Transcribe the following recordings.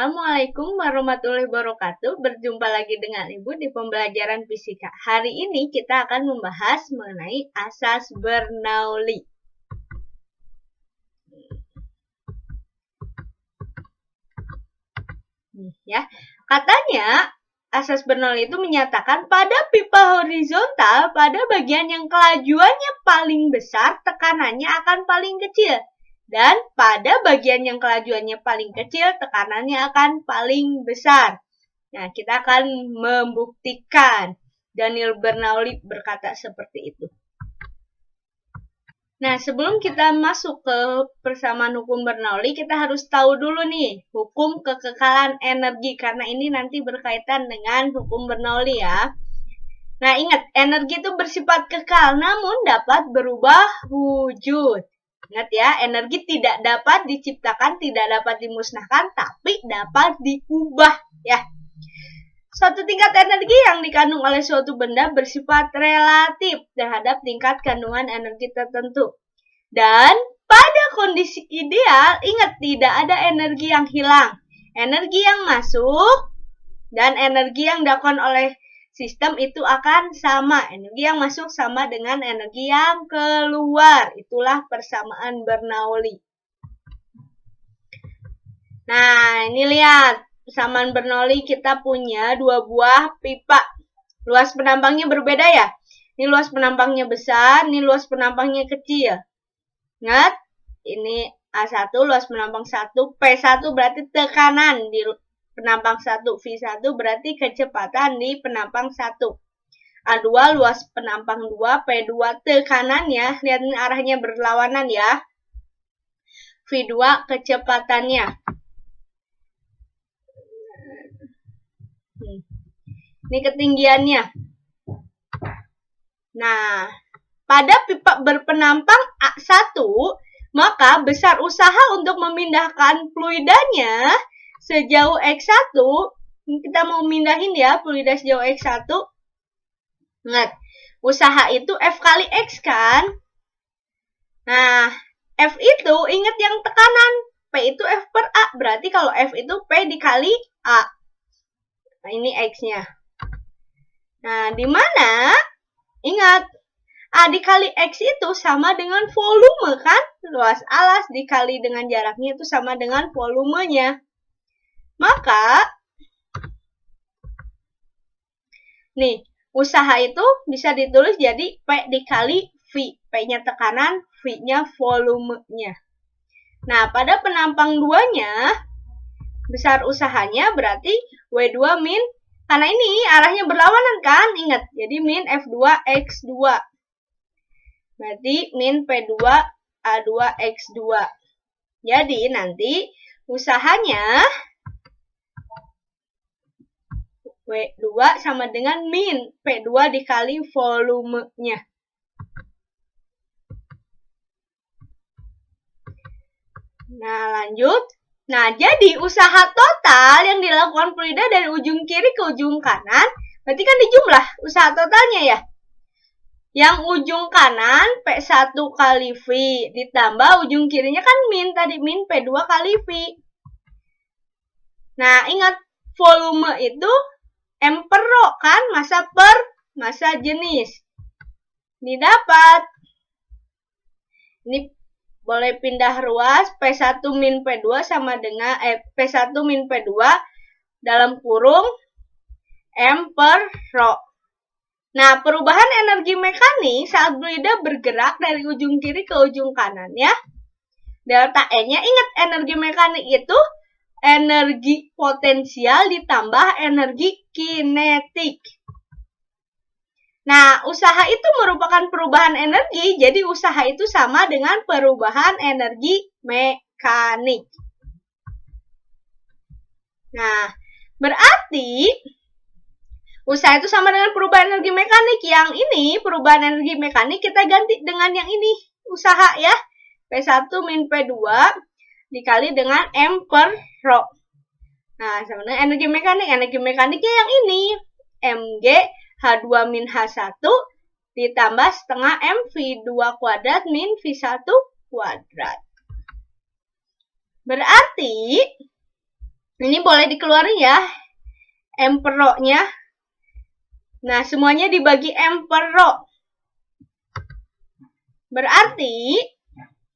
Assalamualaikum warahmatullahi wabarakatuh. Berjumpa lagi dengan Ibu di pembelajaran fisika. Hari ini kita akan membahas mengenai asas Bernoulli. Ya, katanya asas Bernoulli itu menyatakan pada pipa horizontal pada bagian yang kelajuannya paling besar, tekanannya akan paling kecil. Dan pada bagian yang kelajuannya paling kecil, tekanannya akan paling besar. Nah, kita akan membuktikan. Daniel Bernoulli berkata seperti itu. Nah, sebelum kita masuk ke persamaan hukum Bernoulli, kita harus tahu dulu nih, hukum kekekalan energi. Karena ini nanti berkaitan dengan hukum Bernoulli ya. Nah, ingat, energi itu bersifat kekal, namun dapat berubah wujud. Ingat ya, energi tidak dapat diciptakan, tidak dapat dimusnahkan, tapi dapat diubah ya. Suatu tingkat energi yang dikandung oleh suatu benda bersifat relatif terhadap tingkat kandungan energi tertentu. Dan pada kondisi ideal, ingat tidak ada energi yang hilang. Energi yang masuk dan energi yang dilakukan oleh sistem itu akan sama. Energi yang masuk sama dengan energi yang keluar. Itulah persamaan Bernoulli. Nah, ini lihat. Persamaan Bernoulli kita punya dua buah pipa. Luas penampangnya berbeda ya. Ini luas penampangnya besar, ini luas penampangnya kecil. Ingat, ini A1 luas penampang 1, P1 berarti tekanan di penampang 1, V1 berarti kecepatan di penampang 1. A2 luas penampang 2, P2 tekanannya, lihat ini arahnya berlawanan ya. V2 kecepatannya. Ini ketinggiannya. Nah, pada pipa berpenampang A1, maka besar usaha untuk memindahkan fluidanya sejauh X1, kita mau mindahin ya fluida sejauh X1. Ingat, usaha itu F kali X kan? Nah, F itu ingat yang tekanan, P itu F per A, berarti kalau F itu P dikali A. Nah, ini X-nya. Nah, di mana? Ingat, A dikali X itu sama dengan volume kan? Luas alas dikali dengan jaraknya itu sama dengan volumenya. Maka, nih, usaha itu bisa ditulis jadi P dikali V. P-nya tekanan, V-nya volumenya. Nah, pada penampang 2-nya, besar usahanya berarti W2 min, karena ini arahnya berlawanan kan? Ingat, jadi min F2 X2. Berarti min P2 A2 X2. Jadi nanti usahanya W2 sama dengan min P2 dikali volumenya. Nah, lanjut. Nah, jadi usaha total yang dilakukan fluida dari ujung kiri ke ujung kanan, berarti kan dijumlah usaha totalnya ya. Yang ujung kanan P1 kali V, ditambah ujung kirinya kan min, tadi min P2 kali V. Nah, ingat, volume itu M per rho kan, massa per massa jenis. Ini dapat. Ini boleh pindah ruas, P1 min P2 sama dengan P1 min P2 dalam kurung M per rho. Nah, perubahan energi mekanik saat fluida bergerak dari ujung kiri ke ujung kanan ya. Delta E-nya, ingat energi mekanik itu energi potensial ditambah energi kinetik. Nah, usaha itu merupakan perubahan energi, jadi usaha itu sama dengan perubahan energi mekanik. Nah, berarti usaha itu sama dengan perubahan energi mekanik. Yang ini, perubahan energi mekanik, kita ganti dengan yang ini, usaha ya. P1 min P2 dikali dengan M per rho. Nah, sama dengan energi mekanik. Energi mekaniknya yang ini, Mg H2 min H1 ditambah setengah M V2 kuadrat min V1 kuadrat. Berarti Ini boleh dikeluarin ya, M per rho-nya. Nah, semuanya dibagi M per rho. Berarti,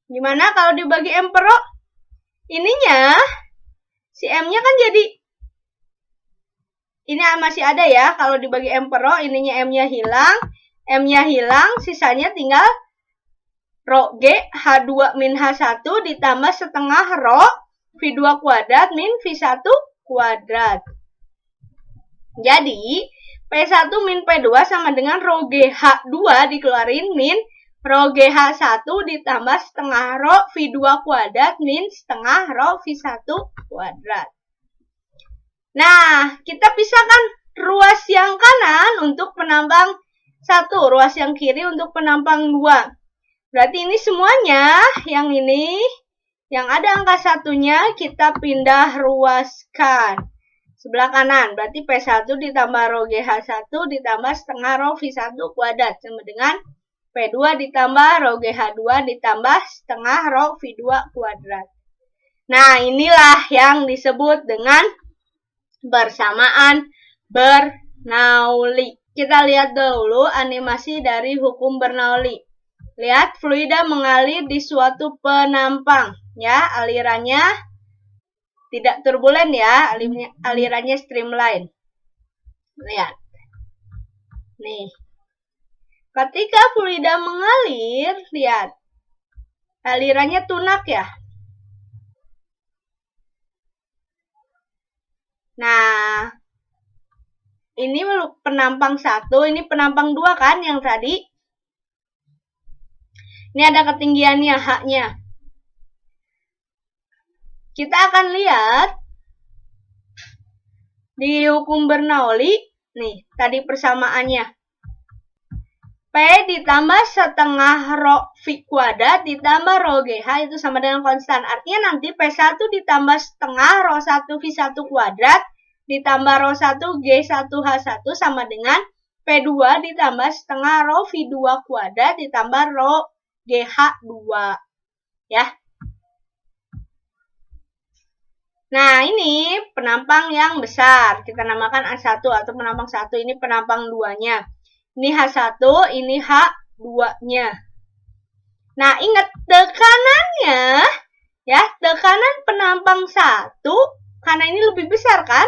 gimana kalau dibagi M per rho? Ininya, si M-nya kan jadi, ini masih ada ya, kalau dibagi M per rho, ininya M-nya hilang, sisanya tinggal rho G H2 min H1 ditambah setengah rho V2 kuadrat min V1 kuadrat. Jadi, P1 min P2 sama dengan rho G H2 dikeluarin min rho G H1 ditambah setengah rho V2 kuadrat min setengah rho V1 kuadrat. Nah, kita pisahkan ruas yang kanan untuk penampang 1, ruas yang kiri untuk penampang 2. Berarti ini semuanya, yang ini, yang ada angka 1-nya, kita pindah ruaskan. Sebelah kanan, berarti P1 ditambah rho GH1 ditambah setengah rho V1 kuadrat, sama dengan P2 ditambah rho GH2 ditambah setengah rho V2 kuadrat. Nah, inilah yang disebut dengan persamaan Bernoulli. Kita lihat dulu animasi dari hukum Bernoulli. Lihat, fluida mengalir di suatu penampang, ya, alirannya tidak turbulen ya, alirannya streamline. Lihat. Nih. Ketika fluida mengalir, lihat. Alirannya tunak ya. Nah, ini penampang 1, ini penampang 2 kan yang tadi. Ini ada ketinggiannya, H-nya. Kita akan lihat di hukum Bernoulli, nih, tadi persamaannya. P ditambah setengah rho V kuadrat ditambah rho GH itu sama dengan konstan. Artinya nanti P1 ditambah setengah rho 1 V1 kuadrat ditambah rho 1 G1H1 sama dengan P2 ditambah setengah rho V2 kuadrat ditambah rho GH2. Ya. Nah, ini penampang yang besar. Kita namakan A1 atau penampang 1. Ini penampang 2-nya. Ini H1, ini H2-nya. Nah, ingat tekanannya. Ya, tekanan penampang 1, karena ini lebih besar kan,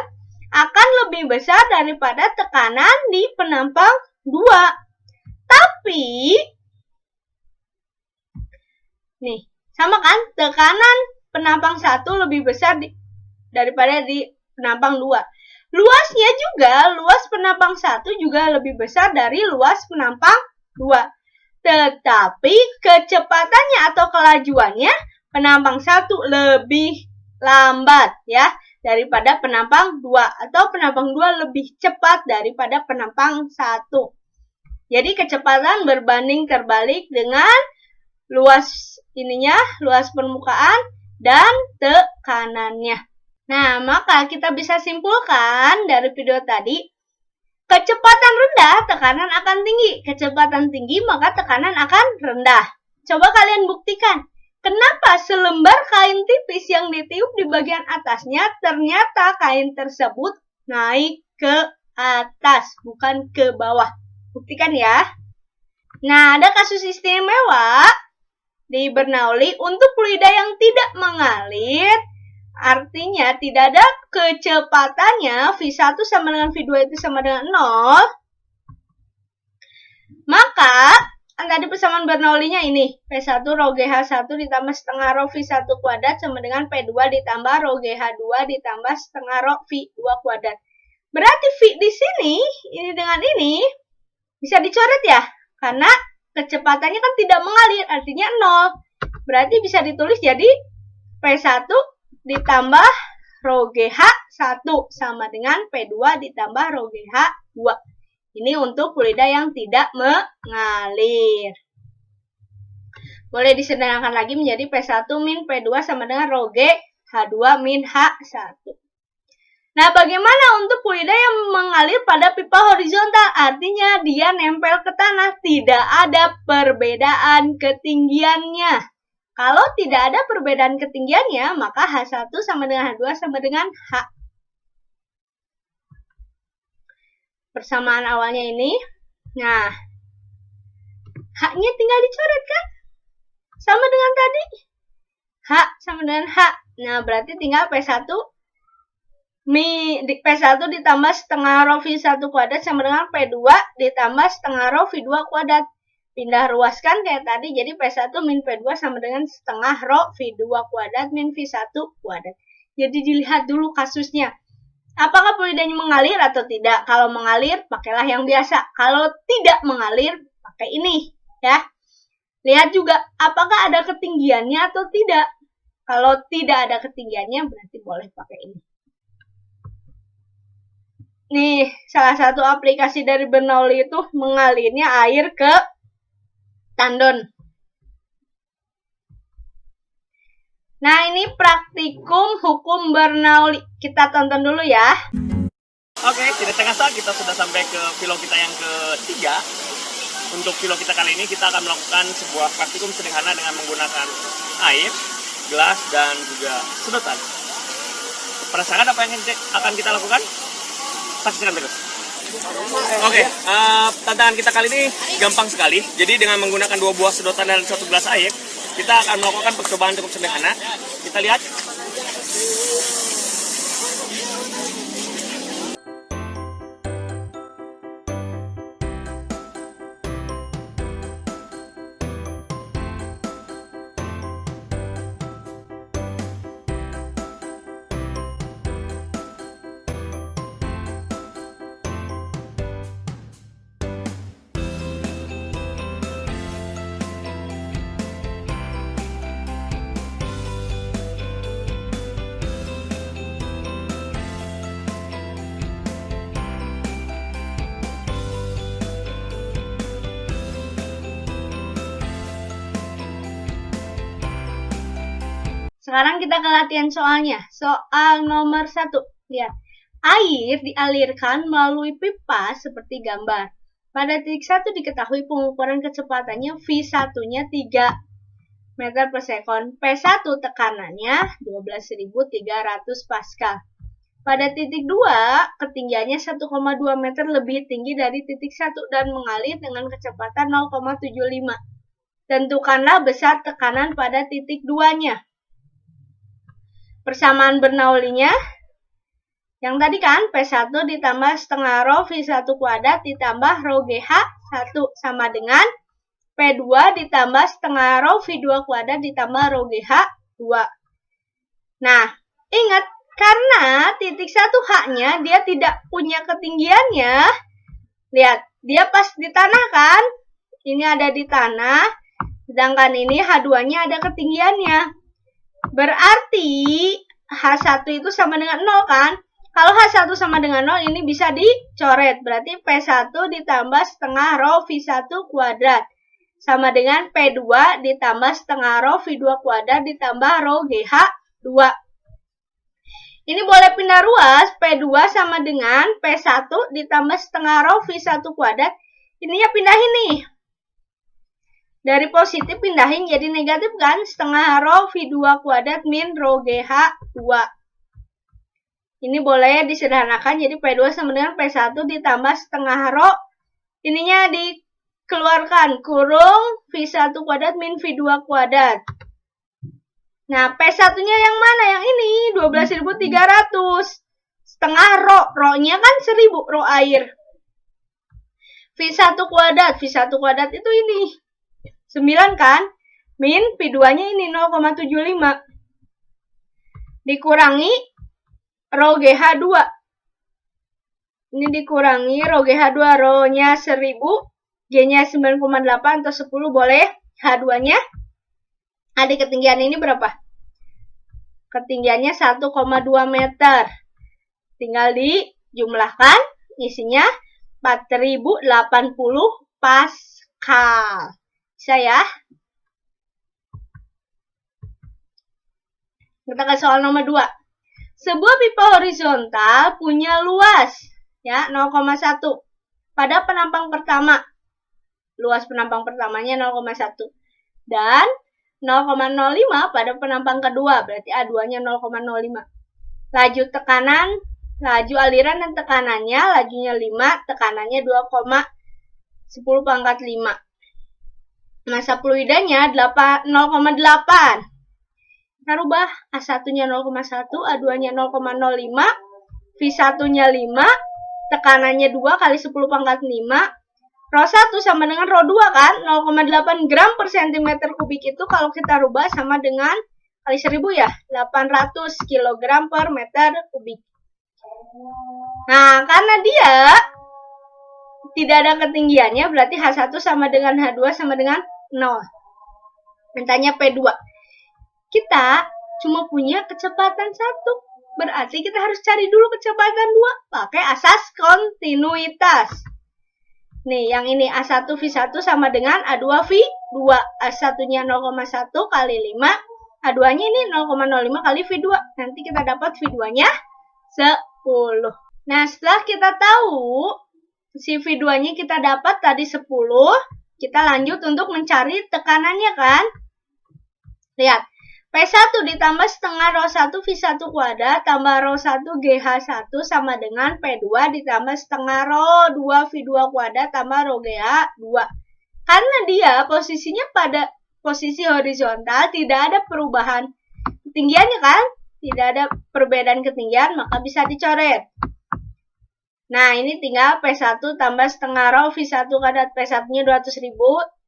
akan lebih besar daripada tekanan di penampang 2. Tapi, nih, sama kan? Tekanan penampang 1 lebih besar daripada di penampang 2. Luasnya juga, luas penampang 1 juga lebih besar dari luas penampang 2. Tetapi kecepatannya atau kelajuannya penampang 1 lebih lambat ya daripada penampang 2 atau penampang 2 lebih cepat daripada penampang 1. Jadi kecepatan berbanding terbalik dengan luas ininya, luas permukaan dan tekanannya. Nah, maka kita bisa simpulkan dari video tadi, kecepatan rendah, tekanan akan tinggi. Kecepatan tinggi, maka tekanan akan rendah. Coba kalian buktikan, kenapa selembar kain tipis yang ditiup di bagian atasnya, ternyata kain tersebut naik ke atas, bukan ke bawah. Buktikan ya. Nah, ada kasus istimewa di Bernoulli untuk fluida yang tidak mengalir. Artinya tidak ada kecepatannya, V1 sama dengan V2 itu sama dengan 0. Maka, tadi persamaan Bernoulli-nya ini. P1 rho GH1 ditambah setengah rho V1 kuadrat sama dengan P2 ditambah rho GH2 ditambah setengah rho V2 kuadrat. Berarti V di sini, ini dengan ini, bisa dicoret ya. Karena kecepatannya kan tidak mengalir, artinya 0. Berarti bisa ditulis jadi P1 ditambah rho GH1 sama dengan P2 ditambah rho GH2. Ini untuk fluida yang tidak mengalir. Boleh disederhanakan lagi menjadi P1 min P2 sama dengan rho GH2 min H1. Nah, bagaimana untuk fluida yang mengalir pada pipa horizontal? Artinya dia nempel ke tanah, tidak ada perbedaan ketinggiannya. Kalau tidak ada perbedaan ketinggiannya, maka H1 sama dengan H2 sama dengan H. Persamaan awalnya ini. Nah, H-nya tinggal dicoret kan? Sama dengan tadi. H sama dengan H. Nah, berarti tinggal P1 P1 ditambah setengah rho V1 kuadrat sama dengan P2 ditambah setengah rho V2 kuadrat. Pindah ruaskan kayak tadi, jadi P1 min P2 sama dengan setengah rho V2 kuadrat min V1 kuadrat. Jadi dilihat dulu kasusnya. Apakah fluidanya mengalir atau tidak? Kalau mengalir, pakailah yang biasa. Kalau tidak mengalir, pakai ini. Ya. Lihat juga, apakah ada ketinggiannya atau tidak. Kalau tidak ada ketinggiannya, berarti boleh pakai ini. Nih, salah satu aplikasi dari Bernoulli itu mengalirnya air ke tandon. Nah, ini praktikum hukum Bernoulli. Kita tonton dulu ya. Oke, tidak terasa kita sudah sampai ke filo kita yang ketiga. Untuk filo kita kali ini kita akan melakukan sebuah praktikum sederhana dengan menggunakan air, gelas, dan juga sedotan. Penasaran apa yang akan kita lakukan? Saksikan terus. Oke, tantangan kita kali ini gampang sekali. Jadi dengan menggunakan 2 buah sedotan dan 1 gelas air, kita akan melakukan percobaan cukup sederhana. Kita lihat. Sekarang kita ke latihan soalnya. Soal nomor 1. Lihat. Air dialirkan melalui pipa seperti gambar. Pada titik 1 diketahui pengukuran kecepatannya V1-nya 3 meter per sekon. P1 tekanannya 12.300 Pascal. Pada titik 2, ketinggiannya 1,2 meter lebih tinggi dari titik 1 dan mengalir dengan kecepatan 0,75. Tentukanlah besar tekanan pada titik 2-nya. Persamaan Bernoulli-nya yang tadi kan P1 ditambah setengah rho V1 kuadrat ditambah rho GH 1 sama dengan P2 ditambah setengah rho V2 kuadrat ditambah rho GH 2. Nah, ingat karena titik 1 H-nya dia tidak punya ketinggiannya. Lihat, dia pas di tanah kan? Ini ada di tanah, sedangkan ini H2-nya ada ketinggiannya. Berarti H1 itu sama dengan 0 kan? Kalau H1 sama dengan 0 ini bisa dicoret. Berarti P1 ditambah setengah rho V1 kuadrat. Sama dengan P2 ditambah setengah rho V2 kuadrat ditambah rho GH 2. Ini boleh pindah ruas. P2 sama dengan P1 ditambah setengah rho V1 kuadrat. Ininya pindahin nih. Dari positif pindahin jadi negatif kan? Setengah rho V2 kuadrat min rho GH 2. Ini boleh disederhanakan jadi P2 sama dengan P1 ditambah setengah rho. Ininya dikeluarkan. Kurung V1 kuadrat min V2 kuadrat. Nah, P1-nya yang mana? Yang ini. 12.300. Setengah rho. Rho-nya kan 1.000 rho air. V1 kuadrat. V1 kuadrat itu ini. 9 kan? Min P2-nya ini 0,75. Dikurangi rho GH 2. Ini dikurangi rho GH 2. Rho-nya 1000. G-nya 9,8 atau 10 boleh. H2-nya. Ada ketinggian ini berapa? Ketinggiannya 1,2 meter. Tinggal dijumlahkan. Isinya 4080 Pascal. Bisa ya? Kita ke soal nomor 2. Sebuah pipa horizontal punya luas ya 0,1 pada penampang pertama. Luas penampang pertamanya 0,1. Dan 0,05 pada penampang kedua, berarti A2-nya 0,05. Laju tekanan, laju aliran dan tekanannya, lajunya 5, tekanannya 2,10 pangkat 5. Massa fluidanya 0,8. Kita rubah, A1-nya 0,1, A2-nya 0,05, V1-nya 5, tekanannya 2 kali 10 pangkat 5, Rho 1 sama dengan Rho 2 kan, 0,8 gram per cm kubik itu kalau kita rubah sama dengan kali 1000 ya, 800 kg per meter kubik. Nah, karena dia tidak ada ketinggiannya, berarti H1 sama dengan H2 sama dengan 0. Mintanya P2. Kita cuma punya kecepatan 1. Berarti kita harus cari dulu kecepatan 2 pakai asas kontinuitas. Nih, yang ini A1 V1 sama dengan A2 V2. A1-nya 0,1 kali 5, A2-nya ini 0,05 kali V2. Nanti kita dapat V2-nya 10. Nah, setelah kita tahu si V2-nya kita dapat tadi 10, kita lanjut untuk mencari tekanannya kan. Lihat, P1 ditambah setengah Rho 1 V1 kuadrat tambah Rho 1 GH1 sama dengan P2 ditambah setengah Rho 2 V2 kuadrat tambah Rho GH2. Karena dia posisinya pada posisi horizontal, tidak ada perubahan ketinggiannya kan? Tidak ada perbedaan ketinggian, maka bisa dicoret. Nah, ini tinggal P1 tambah setengah Rho V1 kuadrat, P1-nya 200.000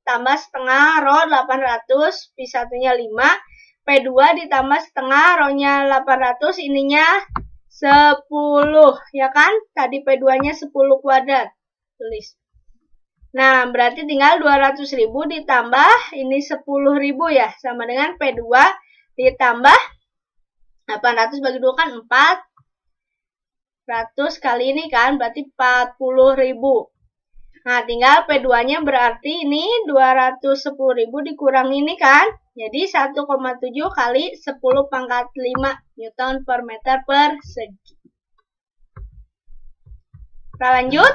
tambah setengah Rho 800, V1-nya 5, P2 ditambah setengah Rho-nya 800, ininya 10, ya kan? Tadi P2-nya 10 kuadrat. Tulis. Nah, berarti tinggal 200.000 ditambah ini 10.000 ya, sama dengan P2 ditambah 800 bagi 2 kan 400 kali ini kan, berarti 40.000. Nah, tinggal P2-nya berarti ini 210.000 dikurangi ini kan. Jadi 1,7 kali 10 pangkat 5 Newton per meter persegi. Kita lanjut.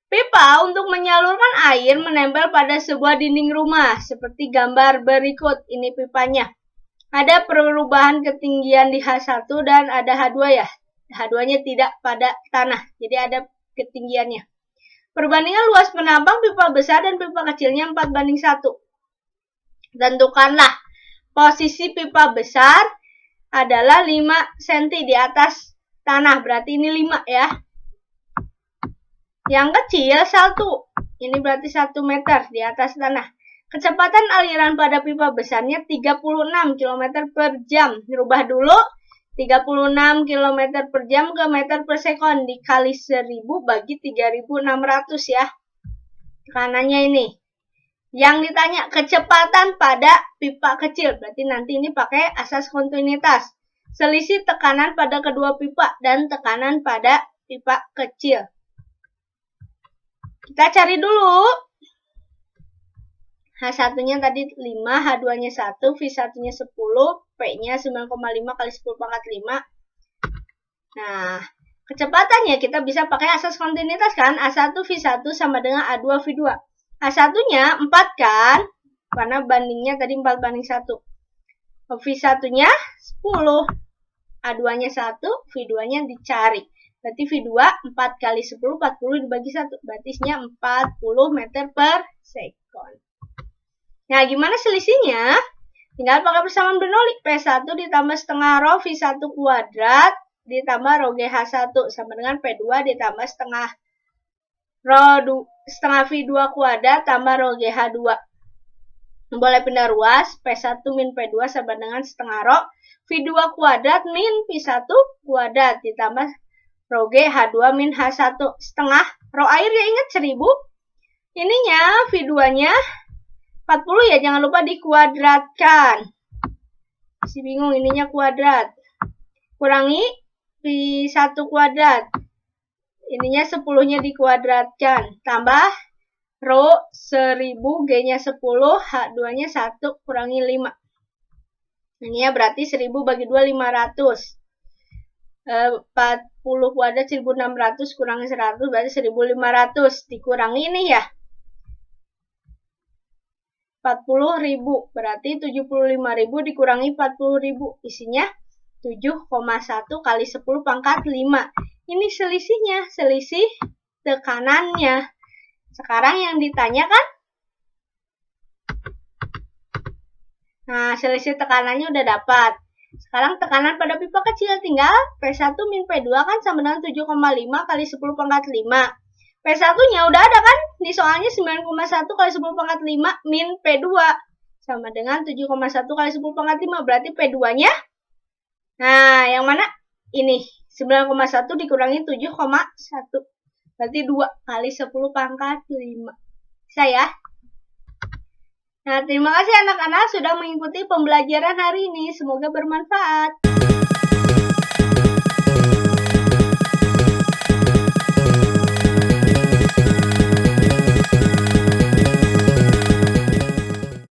Pipa untuk menyalurkan air menempel pada sebuah dinding rumah. Seperti gambar berikut. Ini pipanya. Ada perubahan ketinggian di H1 dan ada H2 ya. H2-nya tidak pada tanah. Jadi ada ketinggiannya. Perbandingan luas penampang pipa besar dan pipa kecilnya 4:1. Tentukanlah posisi pipa besar adalah 5 cm di atas tanah. Berarti ini 5 ya. Yang kecil 1. Ini berarti 1 meter di atas tanah. Kecepatan aliran pada pipa besarnya 36 km per jam. Rubah dulu 36 km per jam ke meter per sekon dikali 1000 bagi 3600 ya. Tekanannya ini. Yang ditanya kecepatan pada pipa kecil. Berarti nanti ini pakai asas kontinuitas. Selisih tekanan pada kedua pipa dan tekanan pada pipa kecil. Kita cari dulu. H1-nya tadi 5, H2-nya 1, V1-nya 10, P-nya 9,5 kali 10 pangkat 5. Nah, kecepatannya kita bisa pakai asas kontinuitas kan? A1 V1 sama dengan A2 V2. A1-nya 4 kan? Karena bandingnya tadi 4:1. V1-nya 10. A2-nya 1, V2-nya dicari. Berarti V2 4 kali 10, 40 dibagi 1. Berarti isinya 40 meter per sekon. Nah, gimana selisihnya? Tinggal pakai persamaan Bernoulli. P1 ditambah setengah Rho V1 kuadrat ditambah Rho GH1 sama dengan P2 ditambah setengah V2 kuadrat tambah Rho GH2. Boleh pindah ruas. P1 min P2 sama dengan setengah Rho V2 kuadrat min V1 kuadrat ditambah Rho GH2 min H1 setengah. Rho air ya ingat 1000. Ininya V2-nya 40 ya, jangan lupa dikuadratkan. Masih bingung ininya kuadrat. Kurangi V1 kuadrat. Ininya 10-nya dikuadratkan. Tambah Rho 1000, G-nya 10, H2-nya 1, kurangi 5. Ininya berarti 1000 bagi 2, 500. 40 kuadrat 1600 kurangi 100 berarti 1500. Dikurangi ini ya. 40.000. Berarti 75.000 dikurangi 40.000. Isinya 7,1 kali 10 pangkat 5. Ini selisihnya, selisih tekanannya. Sekarang yang ditanya kan? Nah, selisih tekanannya udah dapat. Sekarang tekanan pada pipa kecil, tinggal P1 min P2 kan sama dengan 7,5 kali 10 pangkat 5. P1-nya udah ada kan? Di soalnya 9,1 kali 10 pangkat 5 min P2. Sama dengan 7,1 kali 10 pangkat 5. Berarti P2-nya? Nah, yang mana? Ini. 9,1 dikurangi 7,1. Berarti 2 kali 10 pangkat 5. Bisa ya? Nah, terima kasih anak-anak sudah mengikuti pembelajaran hari ini. Semoga bermanfaat.